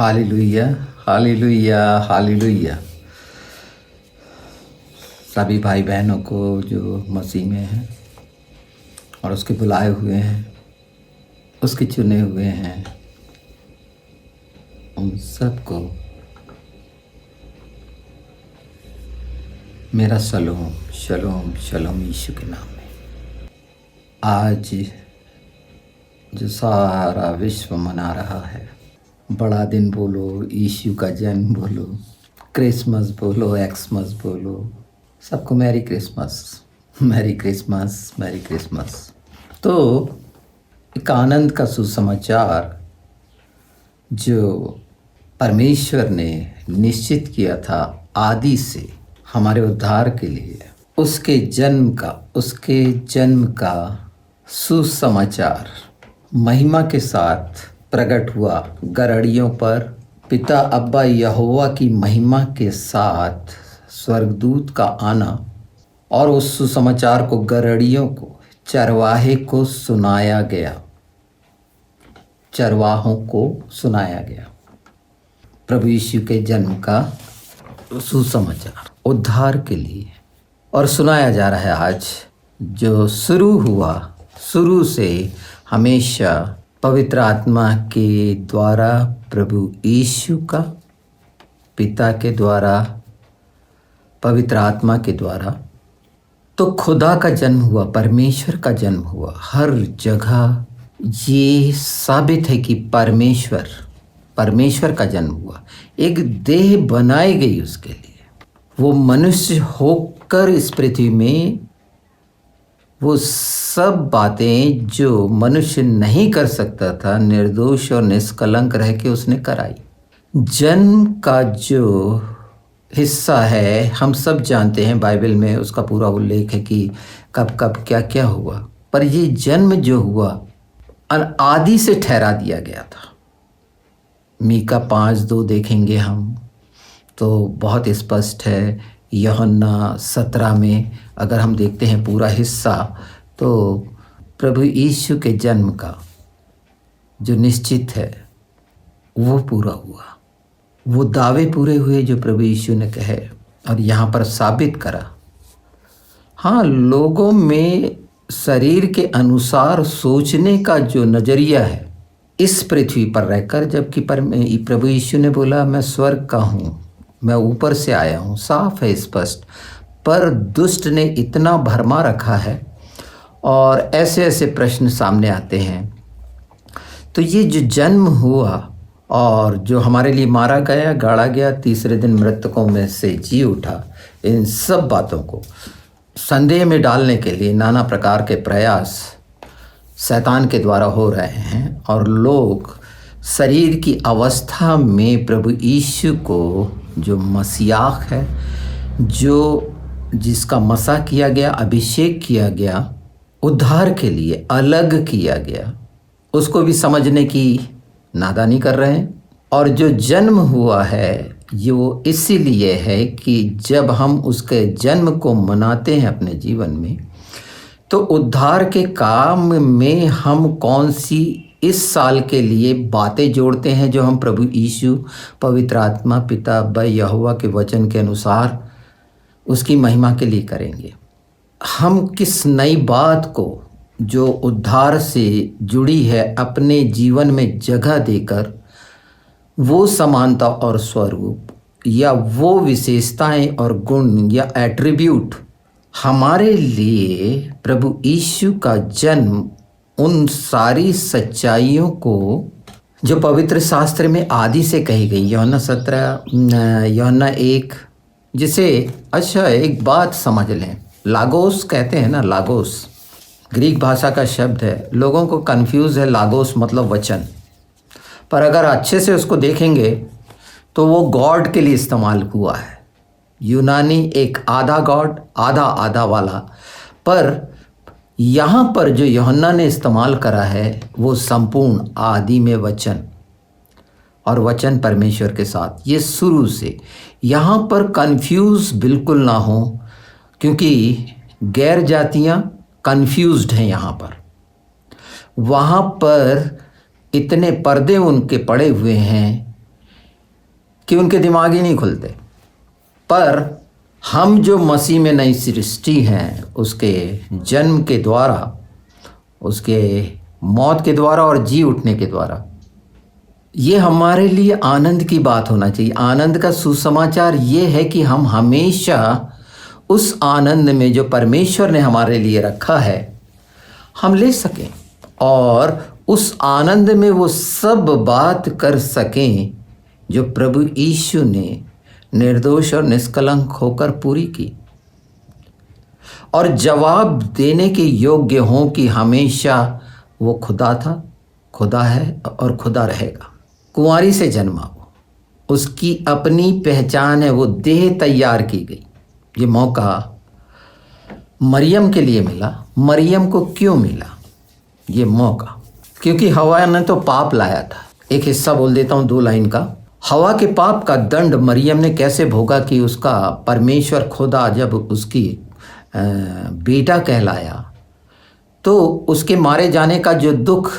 Hallelujah, hallelujah, hallelujah. सभी भाई बहनों को जो मसीह में हैं और उसके बुलाए हुए हैं, उसके चुने हुए हैं, उन सबको मेरा शलोम शलोम शलोम यीशु के नाम में। आज जो सारा विश्व मना रहा है, बड़ा दिन बोलो, यीशु का जन्म बोलो, क्रिसमस बोलो, एक्समस बोलो, सबको merry Christmas, merry Christmas, merry Christmas. तो एक आनंद का सुसमाचार जो परमेश्वर ने निश्चित किया था आदि से हमारे उद्धार के लिए, उसके जन्म का सुसमाचार महिमा के साथ प्रकट हुआ गड़रियों पर। पिता अब्बा यहोवा की महिमा के साथ स्वर्गदूत का आना और उस सुसमाचार को गड़रियों को, चरवाहे को सुनाया गया, चरवाहों को सुनाया गया। प्रभु यीशु के जन्म का सुसमाचार उद्धार के लिए और सुनाया जा रहा है आज, जो शुरू हुआ, शुरू से हमेशा पवित्र आत्मा के द्वारा, प्रभु यीशु का पिता के द्वारा, पवित्र आत्मा के द्वारा। तो खुदा का जन्म हुआ, परमेश्वर का जन्म हुआ। हर जगह ये साबित है कि परमेश्वर का जन्म हुआ। एक देह बनाई गई उसके लिए, वो मनुष्य होकर इस पृथ्वी में वो सब बातें जो मनुष्य नहीं कर सकता था, निर्दोष और निष्कलंक रह के उसने कराई। जन्म का जो हिस्सा है हम सब जानते हैं, बाइबल में उसका पूरा उल्लेख है कि कब कब क्या क्या हुआ। पर ये जन्म जो हुआ आदि से ठहरा दिया गया था। मीका 5:2 देखेंगे हम तो बहुत स्पष्ट है। यूहन्ना 17 में अगर हम देखते हैं पूरा हिस्सा, तो प्रभु यीशु के जन्म का जो निश्चित है वो पूरा हुआ। वो दावे पूरे हुए जो प्रभु यीशु ने कहे और यहाँ पर साबित करा। हाँ, लोगों में शरीर के अनुसार सोचने का जो नज़रिया है इस पृथ्वी पर रहकर, जबकि प्रभु यीशु ने बोला मैं स्वर्ग का हूँ, मैं ऊपर से आया हूँ, साफ है, स्पष्ट। पर दुष्ट ने इतना भरमा रखा है और ऐसे ऐसे प्रश्न सामने आते हैं। तो ये जो जन्म हुआ और जो हमारे लिए मारा गया, गाड़ा गया, तीसरे दिन मृतकों में से जी उठा, इन सब बातों को संदेह में डालने के लिए नाना प्रकार के प्रयास शैतान के द्वारा हो रहे हैं और लोग शरीर की अवस्था में प्रभु यीशु को, जो मसीह है, जो जिसका मसा किया गया, अभिषेक किया गया, उद्धार के लिए अलग किया गया, उसको भी समझने की नादानी कर रहे हैं। और जो जन्म हुआ है ये वो इसीलिए है कि जब हम उसके जन्म को मनाते हैं अपने जीवन में, तो उद्धार के काम में हम कौन सी इस साल के लिए बातें जोड़ते हैं जो हम प्रभु यीशु, पवित्र आत्मा, पिता अब्बा यहोवा के वचन के अनुसार उसकी महिमा के लिए करेंगे। हम किस नई बात को जो उद्धार से जुड़ी है अपने जीवन में जगह देकर, वो समानता और स्वरूप या वो विशेषताएं और गुण या एट्रीब्यूट हमारे लिए प्रभु यीशु का जन्म, उन सारी सच्चाइयों को जो पवित्र शास्त्र में आदि से कही गई, यूहन्ना 17, यूहन्ना 1, जिसे अच्छा एक बात समझ लें, लागोस कहते हैं ना, लागोस ग्रीक भाषा का शब्द है। लोगों को कंफ्यूज है, लागोस मतलब वचन, पर अगर अच्छे से उसको देखेंगे तो वो गॉड के लिए इस्तेमाल हुआ है। यूनानी एक आधा गॉड, आधा आधा वाला, पर यहाँ पर जो यूहन्ना ने इस्तेमाल करा है वो संपूर्ण आदि में वचन, और वचन परमेश्वर के साथ, ये शुरू से। यहाँ पर कंफ्यूज बिल्कुल ना हो, क्योंकि गैर जातियाँ कंफ्यूज्ड हैं यहाँ पर। वहाँ पर इतने पर्दे उनके पड़े हुए हैं कि उनके दिमाग ही नहीं खुलते। पर हम जो मसीह में नई सृष्टि हैं, उसके जन्म के द्वारा, उसके मौत के द्वारा और जी उठने के द्वारा, ये हमारे लिए आनंद की बात होना चाहिए। आनंद का सुसमाचार ये है कि हम हमेशा उस आनंद में जो परमेश्वर ने हमारे लिए रखा है हम ले सकें और उस आनंद में वो सब बात कर सकें जो प्रभु यीशु ने निर्दोष और निष्कलंक होकर पूरी की, और जवाब देने के योग्य हों कि हमेशा वो खुदा था, खुदा है और खुदा रहेगा। कुंवारी से जन्मा वो, उसकी अपनी पहचान है, वो देह तैयार की गई। ये मौका मरियम के लिए मिला। मरियम को क्यों मिला ये मौका? क्योंकि हवा ने तो पाप लाया था। एक हिस्सा बोल देता हूँ 2 लाइन का। हवा के पाप का दंड मरियम ने कैसे भोगा कि उसका परमेश्वर खुदा जब उसकी बेटा कहलाया तो उसके मारे जाने का जो दुख,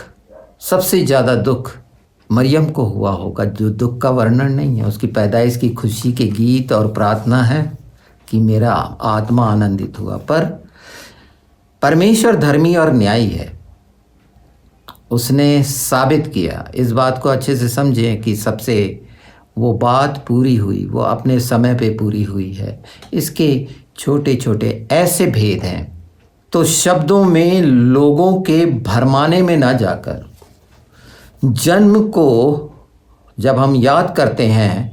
सबसे ज़्यादा दुख मरियम को हुआ होगा, जो दुख का वर्णन नहीं है। उसकी पैदाइश की खुशी के गीत और प्रार्थना है कि मेरा आत्मा आनंदित हुआ। पर परमेश्वर धर्मी और न्यायी है, उसने साबित किया। इस बात को अच्छे से समझें कि सबसे वो बात पूरी हुई, वो अपने समय पे पूरी हुई है। इसके छोटे छोटे ऐसे भेद हैं, तो शब्दों में लोगों के भरमाने में ना जाकर जन्म को जब हम याद करते हैं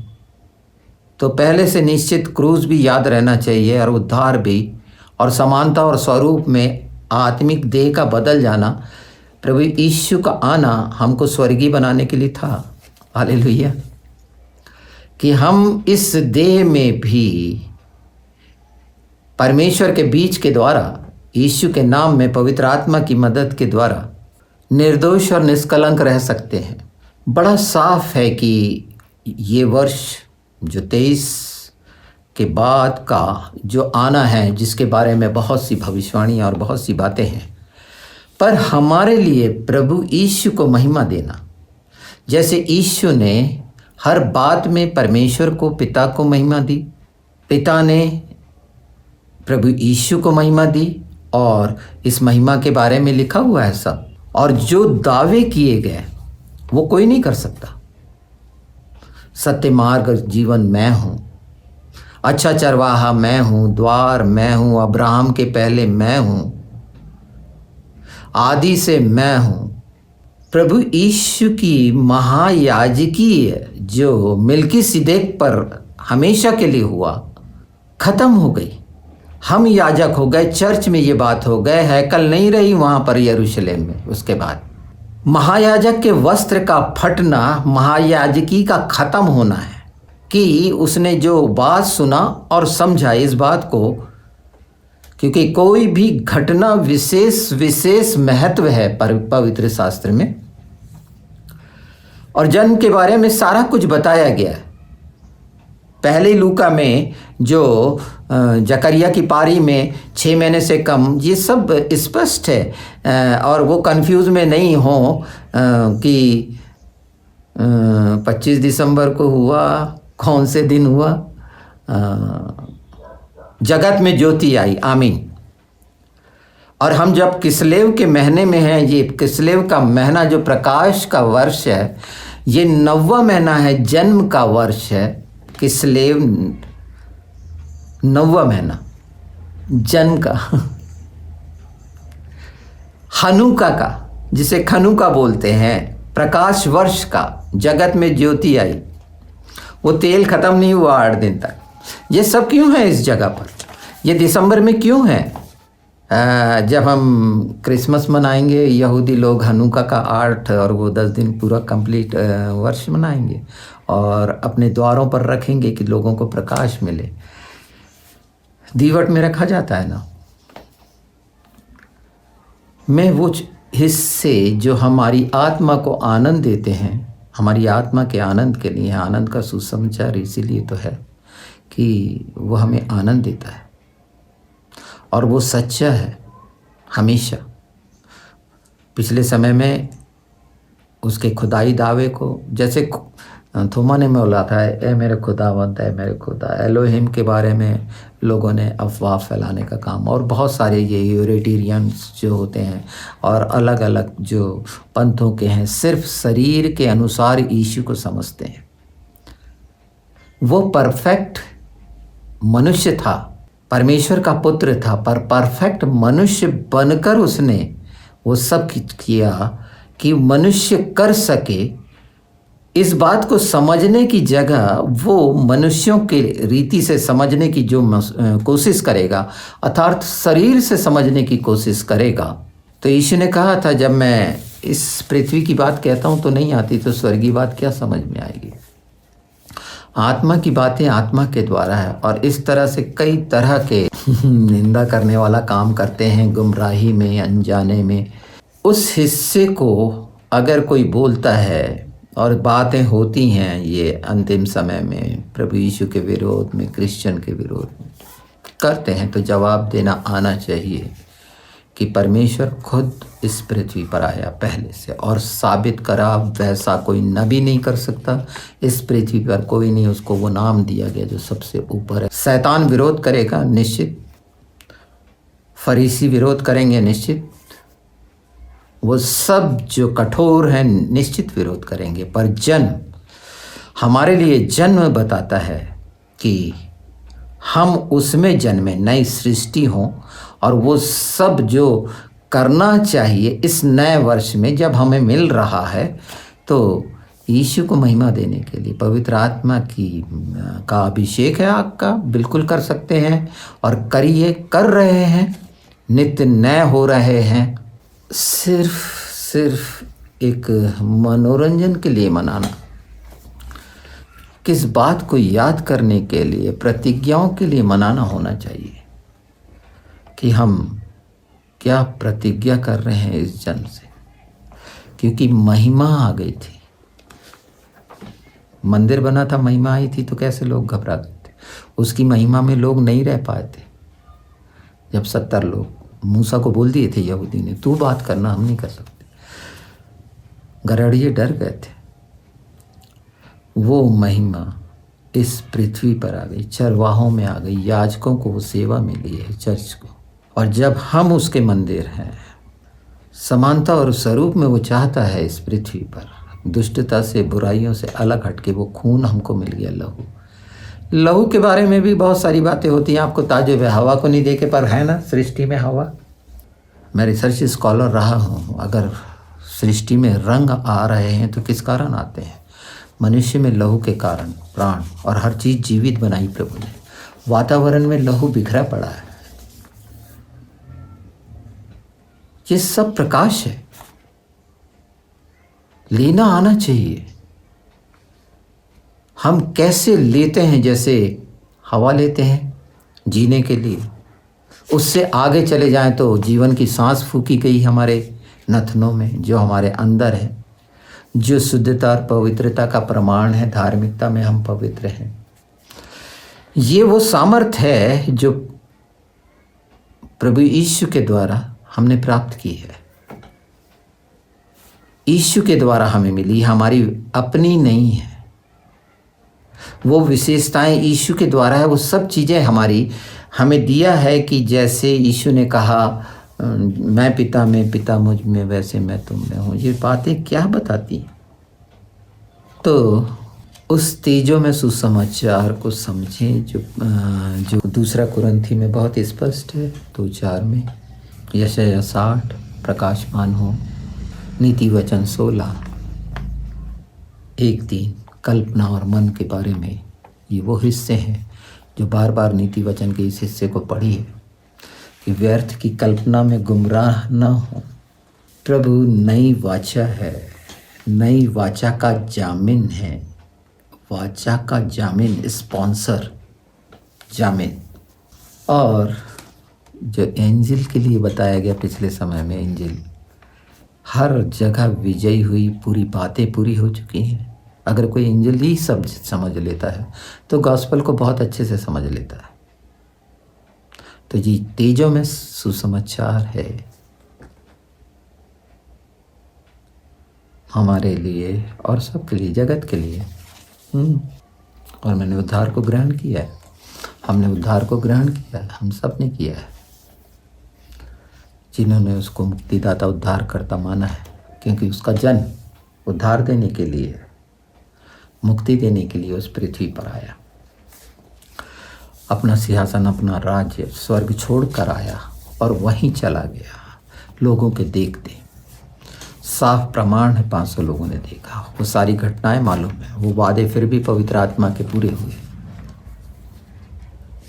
तो पहले से निश्चित क्रूस भी याद रहना चाहिए, और उद्धार भी, और समानता और स्वरूप में आत्मिक देह का बदल जाना। प्रभु यीशु का आना हमको स्वर्गीय बनाने के लिए था। हालेलुया। कि हम इस देह में भी परमेश्वर के बीच के द्वारा, यीशु के नाम में पवित्र आत्मा की मदद के द्वारा निर्दोष और निष्कलंक रह सकते हैं। बड़ा साफ है कि ये वर्ष जो 23 के बाद का जो आना है, जिसके बारे में बहुत सी भविष्यवाणियाँ और बहुत सी बातें हैं, पर हमारे लिए प्रभु यीशु को महिमा देना, जैसे यीशु ने हर बात में परमेश्वर को, पिता को महिमा दी, पिता ने प्रभु यीशु को महिमा दी, और इस महिमा के बारे में लिखा हुआ है सब। और जो दावे किए गए वो कोई नहीं कर सकता। सत्य मार्ग जीवन मैं हूँ, अच्छा चरवाहा मैं हूँ, द्वार मैं हूँ, अब्राहम के पहले मैं हूँ, आदि से मैं हूँ। प्रभु यीशु की महायाजकी जो मिल्कीसिदक पर हमेशा के लिए हुआ, खत्म हो गई। हम याजक हो गए, चर्च में ये बात हो गए, हैकल नहीं रही वहाँ पर यरूशलेम में। उसके बाद महायाजक के वस्त्र का फटना महायाजकी का खत्म होना है, कि उसने जो बात सुना और समझा इस बात को, क्योंकि कोई भी घटना विशेष महत्व है पवित्र शास्त्र में, और जन्म के बारे में सारा कुछ बताया गया है। पहले लूका में जो जकरिया की पारी में 6 महीने से कम, ये सब स्पष्ट है, और वो कंफ्यूज में नहीं हो कि 25 दिसंबर को हुआ, कौन से दिन हुआ। जगत में ज्योति आई, आमीन। और हम जब किसलेव के महीने में हैं, ये किसलेव का महीना जो प्रकाश का वर्ष है, ये 9वां महीना है, जन्म का वर्ष है। किसलेव 9वां महीना जन्म का, हनुका का, जिसे खनुका बोलते हैं, प्रकाश वर्ष का, जगत में ज्योति आई। वो तेल खत्म नहीं हुआ 8 दिन तक। ये सब क्यों है इस जगह पर? ये दिसंबर में क्यों है? जब हम क्रिसमस मनाएंगे, यहूदी लोग हनुका का 8 और वो 10 दिन पूरा कंप्लीट वर्ष मनाएंगे और अपने द्वारों पर रखेंगे कि लोगों को प्रकाश मिले। दीवट में रखा जाता है ना। मैं वो हिस्से जो हमारी आत्मा को आनंद देते हैं, हमारी आत्मा के आनंद के लिए, आनंद का सुसमाचार इसीलिए तो है कि वो हमें आनंद देता है और वो सच्चा है हमेशा। पिछले समय में उसके खुदाई दावे को, जैसे थोमा ने बोला था, ए मेरे खुदावंद, ए मेरे खुदा। एलोहिम के बारे में लोगों ने अफवाह फैलाने का काम, और बहुत सारे ये यूरेटेरियंस जो होते हैं और अलग अलग जो पंथों के हैं, सिर्फ शरीर के अनुसार यीशु को समझते हैं। वो परफेक्ट मनुष्य था, परमेश्वर का पुत्र था, पर परफेक्ट मनुष्य बनकर उसने वो सब किया कि मनुष्य कर सके। इस बात को समझने की जगह वो मनुष्यों के रीति से समझने की जो कोशिश करेगा, अर्थात शरीर से समझने की कोशिश करेगा। तो यीशु ने कहा था, जब मैं इस पृथ्वी की बात कहता हूँ तो नहीं आती, तो स्वर्गीय बात क्या समझ में आएगी। आत्मा की बातें आत्मा के द्वारा है। और इस तरह से कई तरह के निंदा करने वाला काम करते हैं, गुमराही में, अनजाने में। उस हिस्से को अगर कोई बोलता है और बातें होती हैं ये अंतिम समय में प्रभु यीशु के विरोध में, क्रिश्चियन के विरोध में करते हैं, तो जवाब देना आना चाहिए कि परमेश्वर खुद इस पृथ्वी पर आया पहले से और साबित करा। वैसा कोई नबी नहीं कर सकता इस पृथ्वी पर, कोई नहीं। उसको वो नाम दिया गया जो सबसे ऊपर है। शैतान विरोध करेगा निश्चित, फरीसी विरोध करेंगे निश्चित, वो सब जो कठोर हैं निश्चित विरोध करेंगे। पर जन्म, हमारे लिए जन्म बताता है कि हम उसमें जन्मे, नई सृष्टि हों। और वो सब जो करना चाहिए इस नए वर्ष में जब हमें मिल रहा है, तो यीशु को महिमा देने के लिए पवित्र आत्मा का अभिषेक है आपका, बिल्कुल कर सकते हैं और करिए, कर रहे हैं, नित्य नए हो रहे हैं। सिर्फ एक मनोरंजन के लिए मनाना, किस बात को याद करने के लिए, प्रतिज्ञाओं के लिए मनाना होना चाहिए कि हम क्या प्रतिज्ञा कर रहे हैं इस जन्म से। क्योंकि महिमा आ गई थी, मंदिर बना था, महिमा आई थी, तो कैसे लोग घबरा गए थे। उसकी महिमा में लोग नहीं रह पाए थे। जब 70 लोग मूसा को बोल दिए थे यहूदी ने, तू बात करना, हम नहीं कर सकते, गराड़िए डर गए थे। वो महिमा इस पृथ्वी पर आ गई, चरवाहों में आ गई, याजकों को वो सेवा मिली है, चर्च को। और जब हम उसके मंदिर हैं, समानता और स्वरूप में वो चाहता है इस पृथ्वी पर, दुष्टता से, बुराइयों से अलग हटके वो खून हमको मिल गया, लहू। लहू के बारे में भी बहुत सारी बातें होती हैं, आपको ताजुब है। हवा को नहीं देखे, पर है ना सृष्टि में हवा। मैं रिसर्च स्कॉलर रहा हूँ। अगर सृष्टि में रंग आ रहे हैं तो किस कारण आते हैं? मनुष्य में लहू के कारण, प्राण और हर चीज़ जीवित बनाई प्रभु ने। वातावरण में लहू बिखरा पड़ा है, ये सब प्रकाश है, लेना आना चाहिए। हम कैसे लेते हैं? जैसे हवा लेते हैं जीने के लिए, उससे आगे चले जाएं तो जीवन की सांस फूकी गई हमारे नथनों में, जो हमारे अंदर है, जो शुद्धता और पवित्रता का प्रमाण है। धार्मिकता में हम पवित्र हैं। ये वो सामर्थ है जो प्रभु यीशु के द्वारा हमने प्राप्त की है, यीशु के द्वारा हमें मिली, हमारी अपनी नहीं है। वो विशेषताएं यीशु के द्वारा है। वो सब चीज़ें हमारी, हमें दिया है कि जैसे यीशु ने कहा, मैं पिता में, पिता मुझ में, वैसे मैं तुम में हूँ। ये बातें क्या बताती हैं? तो उस तेजों में सुसमाचार को समझें जो दूसरा कुरिन्थी में बहुत स्पष्ट है, 2:4 में, यशायाह 60, प्रकाशमान हो, नीति वचन 16, 1:3, कल्पना और मन के बारे में। ये वो हिस्से हैं जो बार बार नीति वचन के इस हिस्से को पढ़िए कि व्यर्थ की कल्पना में गुमराह न हो। प्रभु नई वाचा है, नई वाचा का जामिन है, वाचा का जामिन, स्पॉन्सर, जामिन। और जो एंजिल के लिए बताया गया पिछले समय में, एंजिल हर जगह विजयी हुई, पूरी बातें पूरी हो चुकी हैं। अगर कोई एंजिल ही सब समझ लेता है तो गॉस्पेल को बहुत अच्छे से समझ लेता है। तो जी, तेजों में सुसमाचार है हमारे लिए और सबके लिए, जगत के लिए। और मैंने उद्धार को ग्रहण किया है, हमने उद्धार को ग्रहण किया है, हम सब ने किया है जिन्होंने उसको मुक्तिदाता उद्धार करता माना है, क्योंकि उसका जन्म उद्धार देने के लिए, मुक्ति देने के लिए उस पृथ्वी पर आया। अपना सिंहासन, अपना राज्य स्वर्ग छोड़कर आया और वहीं चला गया लोगों के देखते। साफ प्रमाण है, 500 लोगों ने देखा, वो सारी घटनाएं मालूम है, वो वादे फिर भी पवित्र आत्मा के पूरे हुए।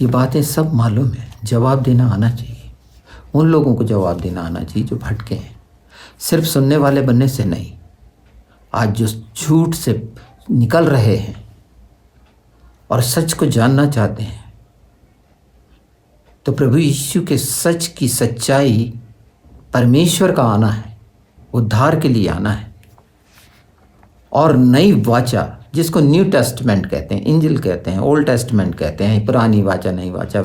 ये बातें सब मालूम है। जवाब देना आना चाहिए, उन लोगों को जवाब देना आना चाहिए जो भटके हैं, सिर्फ सुनने वाले बनने से नहीं। आज जो झूठ से निकल रहे हैं और सच को जानना चाहते हैं, तो प्रभु यीशु के सच की सच्चाई, परमेश्वर का आना है, उद्धार के लिए आना है। और नई वाचा, जिसको न्यू टेस्टमेंट कहते हैं, इंजिल कहते हैं, ओल्ड टेस्टमेंट कहते हैं, पुरानी वाचा, नई वाचा,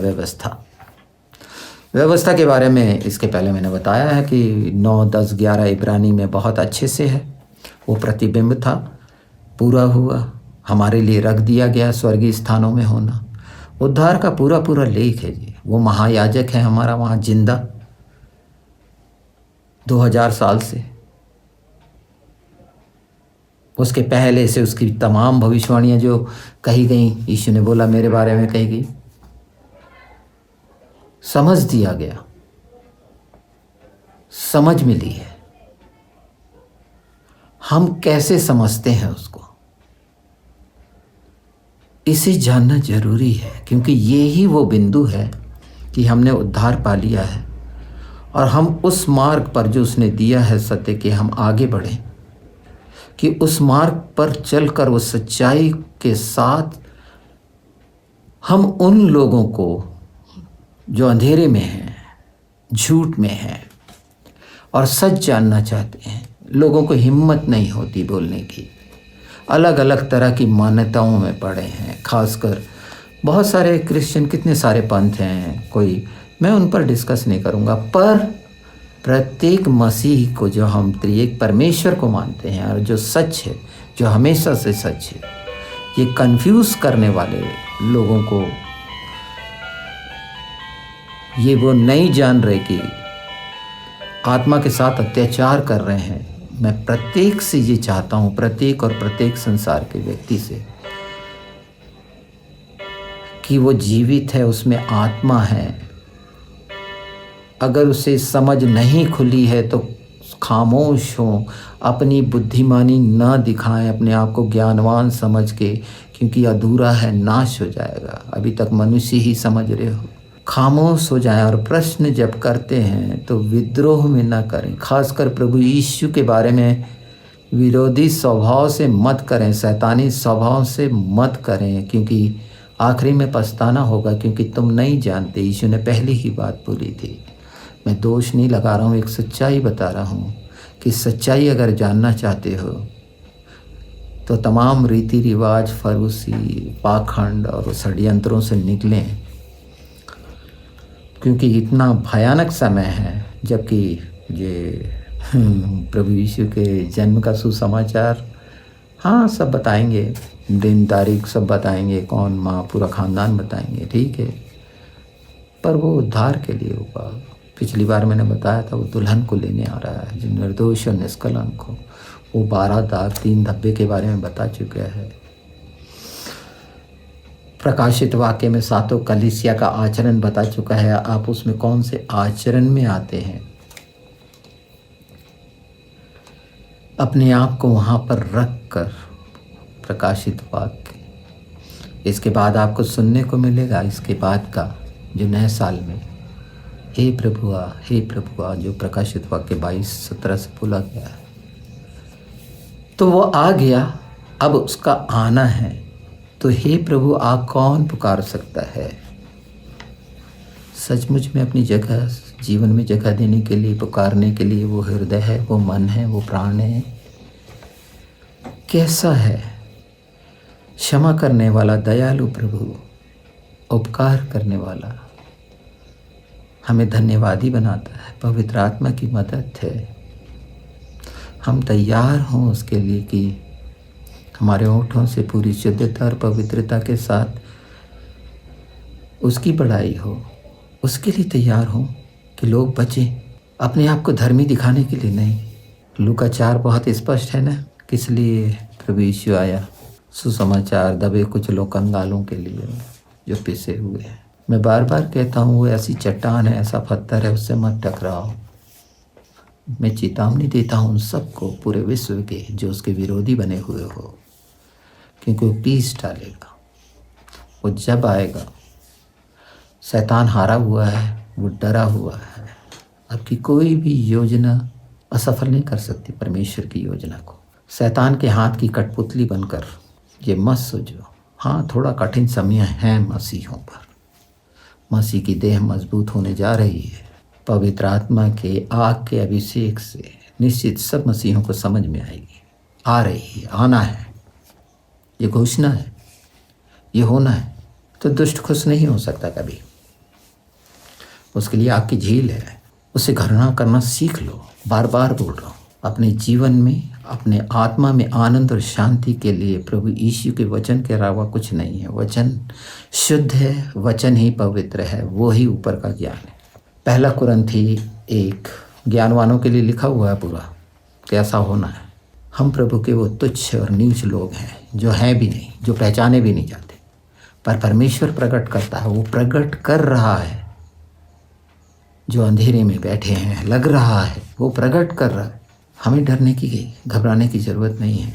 व्यवस्था के बारे में इसके पहले मैंने बताया है कि 9, 10, 11 इब्रानी में बहुत अच्छे से है। वो प्रतिबिंब था, पूरा हुआ, हमारे लिए रख दिया गया स्वर्गीय स्थानों में होना। उद्धार का पूरा पूरा लेख है जी। वो महायाजक है हमारा वहाँ जिंदा 2000 साल से, उसके पहले से उसकी तमाम भविष्यवाणियाँ जो कही गई, यीशु ने बोला मेरे बारे में कही गई, समझ दिया गया, समझ मिली है। हम कैसे समझते हैं उसको, इसे जानना जरूरी है, क्योंकि ये ही वो बिंदु है कि हमने उद्धार पा लिया है और हम उस मार्ग पर जो उसने दिया है सत्य के, हम आगे बढ़ें, कि उस मार्ग पर चलकर वो सच्चाई के साथ हम उन लोगों को जो अंधेरे में हैं, झूठ में हैं और सच जानना चाहते हैं, लोगों को हिम्मत नहीं होती बोलने की, अलग अलग तरह की मान्यताओं में पड़े हैं। खासकर बहुत सारे क्रिश्चियन, कितने सारे पंथ हैं, कोई, मैं उन पर डिस्कस नहीं करूँगा, पर प्रत्येक मसीह को, जो हम त्रिएक परमेश्वर को मानते हैं और जो सच है, जो हमेशा से सच है, ये कंफ्यूज करने वाले लोगों को ये वो नहीं जान रहे कि आत्मा के साथ अत्याचार कर रहे हैं। मैं प्रत्येक से ये चाहता हूँ, प्रत्येक और प्रत्येक संसार के व्यक्ति से, कि वो जीवित है, उसमें आत्मा है। अगर उसे समझ नहीं खुली है तो खामोश हो, अपनी बुद्धिमानी न दिखाएं, अपने आप को ज्ञानवान समझ के, क्योंकि अधूरा है, नाश हो जाएगा। अभी तक मनुष्य ही समझ रहे हो। खामोश हो जाएं और प्रश्न जब करते हैं तो विद्रोह में न करें। खासकर प्रभु यीशु के बारे में विरोधी स्वभाव से मत करें, शैतानी स्वभाव से मत करें, क्योंकि आखिरी में पछताना होगा, क्योंकि तुम नहीं जानते। यीशु ने पहली ही बात बोली थी। मैं दोष नहीं लगा रहा हूँ, एक सच्चाई बता रहा हूँ कि सच्चाई अगर जानना चाहते हो तो तमाम रीति रिवाज, फरूसी, पाखंड और षड्यंत्रों से निकलें, क्योंकि इतना भयानक समय है। जबकि ये प्रभु यीशु के जन्म का सुसमाचार, हाँ, सब बताएंगे, दिन तारीख सब बताएंगे, कौन माँ, पूरा ख़ानदान बताएंगे, ठीक है, पर वो उद्धार के लिए होगा। पिछली बार मैंने बताया था, वो दुल्हन को लेने आ रहा है, जो निर्दोष और निष्कलंक हो। वो 12 दाग 3 धब्बे के बारे में बता चुका है। प्रकाशित वाक्य में 7 कलीसिया का आचरण बता चुका है। आप उसमें कौन से आचरण में आते हैं, अपने आप को वहाँ पर रख कर, प्रकाशित वाक्य। इसके बाद आपको सुनने को मिलेगा, इसके बाद का जो नए साल में, हे प्रभुआ, हे प्रभुआ, जो प्रकाशित वाक्य 22-17 से बोला गया है। तो वो आ गया, अब उसका आना है। तो हे प्रभु, आप कौन पुकार सकता है? सचमुच में अपनी जगह, जीवन में जगह देने के लिए, पुकारने के लिए वो हृदय है, वो मन है, वो प्राण है। कैसा है? क्षमा करने वाला, दयालु प्रभु, उपकार करने वाला, हमें धन्यवादी बनाता है। पवित्र आत्मा की मदद है। हम तैयार हों उसके लिए कि हमारे होठों से पूरी शुद्धता और पवित्रता के साथ उसकी बड़ाई हो, उसके लिए तैयार हो कि लोग बचें, अपने आप को धर्मी दिखाने के लिए नहीं। लूका 4 बहुत स्पष्ट है ना, किस लिए प्रभु यीशु आया। सुसमाचार दबे कुछ लोग कंगालों के लिए जो पिसे हुए हैं। मैं बार बार कहता हूँ, वो ऐसी चट्टान है, ऐसा पत्थर है, उससे मत टकराओ। मैं चेतावनी देता हूँ उन सबको, पूरे विश्व के जो उसके विरोधी बने हुए हो, क्योंकि वो पीस डालेगा। वो जब आएगा, शैतान हारा हुआ है, वो डरा हुआ है। आपकी कोई भी योजना असफल नहीं कर सकती परमेश्वर की योजना को। शैतान के हाथ की कठपुतली बनकर ये मत सोचो। हाँ, थोड़ा कठिन समय है मसीहों पर। मसीह की देह मजबूत होने जा रही है। पवित्र आत्मा के आग के अभिषेक से निश्चित सब मसीहों को समझ में आएगी। आ रही है, आना है, ये घोषणा है, ये होना है। तो दुष्ट खुश नहीं हो सकता कभी। उसके लिए आग की झील है, उसे घृणा करना सीख लो। बार बार बोल रहा हूँ, अपने जीवन में, अपने आत्मा में आनंद और शांति के लिए प्रभु यीशु के वचन के अलावा कुछ नहीं है। वचन शुद्ध है, वचन ही पवित्र है, वो ही ऊपर का ज्ञान है। 1 कुरिन्थी 1 ज्ञानवानों के लिए लिखा हुआ है पूरा, कैसा होना है। हम प्रभु के वो तुच्छ और नीच लोग हैं, जो हैं भी नहीं, जो पहचाने भी नहीं जाते, पर परमेश्वर प्रकट करता है। वो प्रकट कर रहा है। जो अंधेरे में बैठे हैं, लग रहा है, वो प्रकट कर रहा है। हमें डरने की, घबराने की ज़रूरत नहीं है।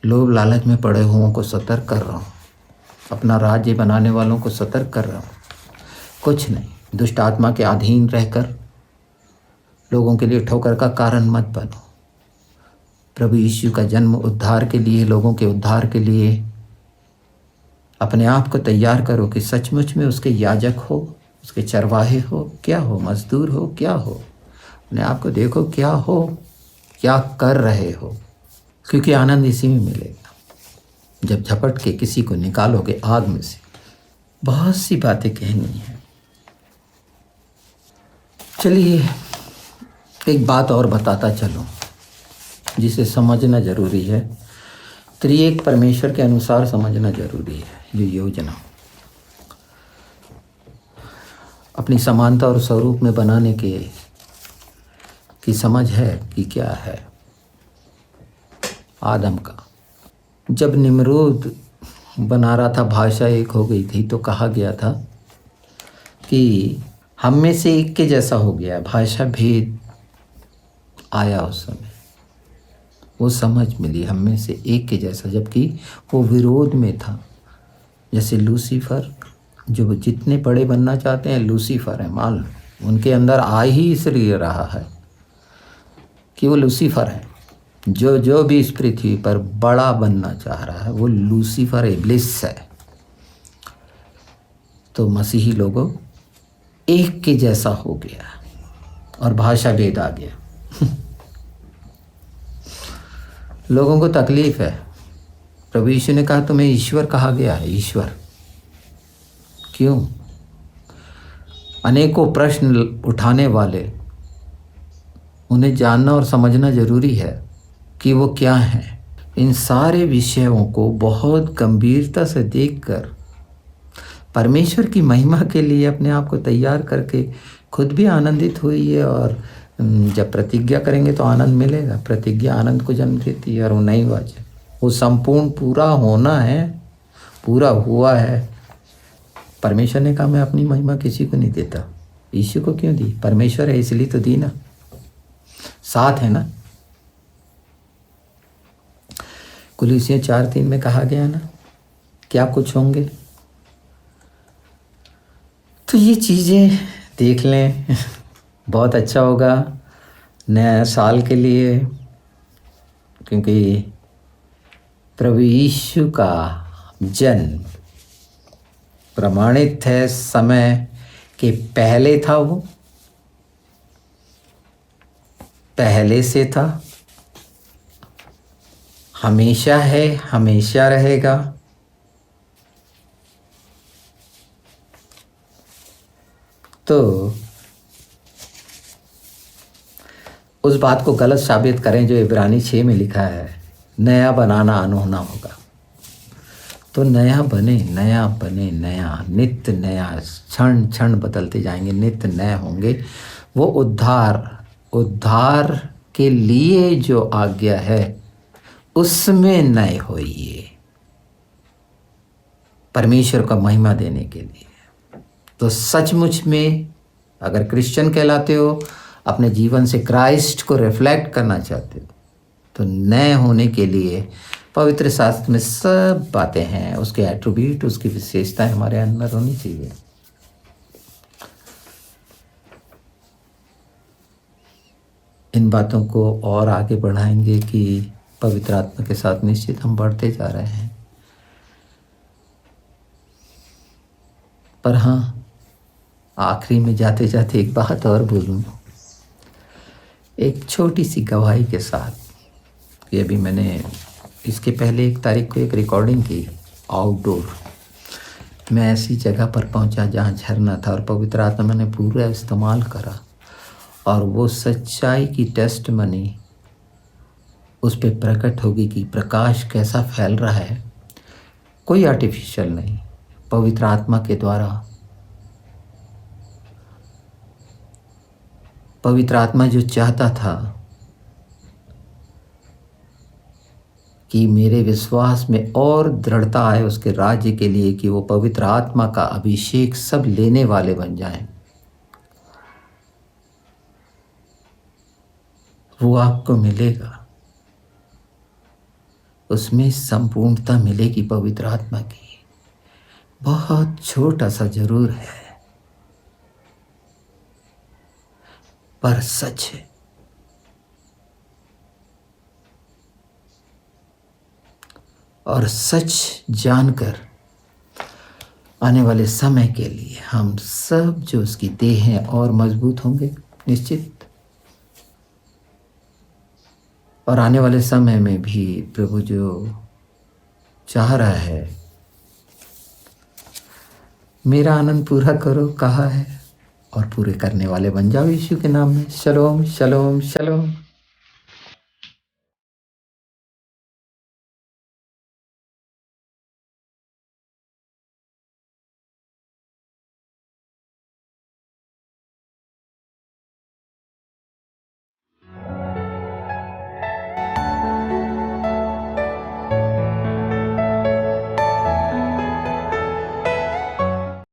लोभ लालच में पड़े हुओं को सतर्क कर रहा हूँ, अपना राज्य बनाने वालों को सतर्क कर रहा हूँ। कुछ नहीं, दुष्ट आत्मा के अधीन रहकर लोगों के लिए ठोकर का कारण मत बनो। प्रभु यीशु का जन्म उद्धार के लिए, लोगों के उद्धार के लिए अपने आप को तैयार करो कि सचमुच में उसके याजक हो, उसके चरवाहे हो, क्या हो, मजदूर हो, क्या हो। अपने आप को देखो, क्या हो, क्या कर रहे हो, क्योंकि आनंद इसी में मिलेगा। जब झपट के किसी को निकालोगे आग में से। बहुत सी बातें कहनी है। चलिए एक बात और बताता चलूं, जिसे समझना जरूरी है। त्रिएक परमेश्वर के अनुसार समझना जरूरी है। ये योजना अपनी समानता और स्वरूप में बनाने की समझ है कि क्या है। आदम का जब निमरूद बना रहा था, भाषा एक हो गई थी, तो कहा गया था कि हम में से एक के जैसा हो गया। भाषा भेद आया उस समय, वो समझ मिली, हम में से एक के जैसा, जबकि वो विरोध में था। जैसे लूसीफर, जो जितने बड़े बनना चाहते हैं लूसीफर है, मान लो उनके अंदर आ ही इसलिए रहा है कि वो लूसीफर है। जो भी इस पृथ्वी पर बड़ा बनना चाह रहा है वो लूसीफर इब्लिस है। तो मसीही लोगों एक के जैसा हो गया और भाषा भेद आ गया। लोगों को तकलीफ है। प्रभु यीशु ने कहा तुम्हें ईश्वर कहा गया है। ईश्वर क्यों? अनेकों प्रश्न उठाने वाले, उन्हें जानना और समझना जरूरी है कि वो क्या हैं। इन सारे विषयों को बहुत गंभीरता से देखकर परमेश्वर की महिमा के लिए अपने आप को तैयार करके खुद भी आनंदित हुई है। और जब प्रतिज्ञा करेंगे तो आनंद मिलेगा। प्रतिज्ञा आनंद को जन्म देती है और वो नहीं वाचे, वो संपूर्ण पूरा होना है, पूरा हुआ है। परमेश्वर ने कहा मैं अपनी महिमा किसी को नहीं देता। यीशु को क्यों दी? परमेश्वर है इसलिए तो दी ना, साथ है ना। कुलीसियों 4:3 में कहा गया ना, क्या कुछ होंगे। तो ये चीज़ें देख लें, बहुत अच्छा होगा नया साल के लिए, क्योंकि प्रभु यीशु का जन्म प्रमाणित है समय के पहले था। वो पहले से था, हमेशा है, हमेशा रहेगा। तो उस बात को गलत साबित करें जो इब्रानी 6 में लिखा है नया बनाना अनहोना होगा। तो नया बने, नया बने, नया, नित्य नया, क्षण क्षण बदलते जाएंगे, नित्य नए होंगे। वो उद्धार के लिए जो आज्ञा है उसमें नए होइए, परमेश्वर का महिमा देने के लिए। तो सचमुच में अगर क्रिश्चियन कहलाते हो, अपने जीवन से क्राइस्ट को रिफ्लेक्ट करना चाहते हो, तो नए होने के लिए पवित्र शास्त्र में सब बातें हैं, उसके एट्रीब्यूट, उसकी विशेषताएं हमारे अंदर होनी चाहिए। इन बातों को और आगे बढ़ाएंगे कि पवित्र आत्मा के साथ निश्चित हम बढ़ते जा रहे हैं। पर हाँ, आखिरी में जाते जाते एक बात और बोलूँ, एक छोटी सी गवाही के साथ। ये अभी मैंने इसके पहले 1 तारीख को एक रिकॉर्डिंग की आउटडोर। मैं ऐसी जगह पर पहुंचा जहां झरना था और पवित्र आत्मा मैंने पूरा इस्तेमाल करा, और वो सच्चाई की टेस्टमनी उस पे प्रकट होगी कि प्रकाश कैसा फैल रहा है, कोई आर्टिफिशियल नहीं, पवित्र आत्मा के द्वारा। पवित्र आत्मा जो चाहता था कि मेरे विश्वास में और दृढ़ता आए उसके राज्य के लिए, कि वो पवित्र आत्मा का अभिषेक सब लेने वाले बन जाएं, वो आपको मिलेगा। उसमें संपूर्णता मिलेगी पवित्र आत्मा की। बहुत छोटा सा जरूर है, पर सच है। और सच जानकर आने वाले समय के लिए हम सब जो उसकी देह हैं और मजबूत होंगे निश्चित। और आने वाले समय में भी प्रभु जो चाह रहा है, मेरा आनंद पूरा करो कहा है, और पूरे करने वाले बन जाओ यीशु के नाम में। शलोम शलोम शलोम।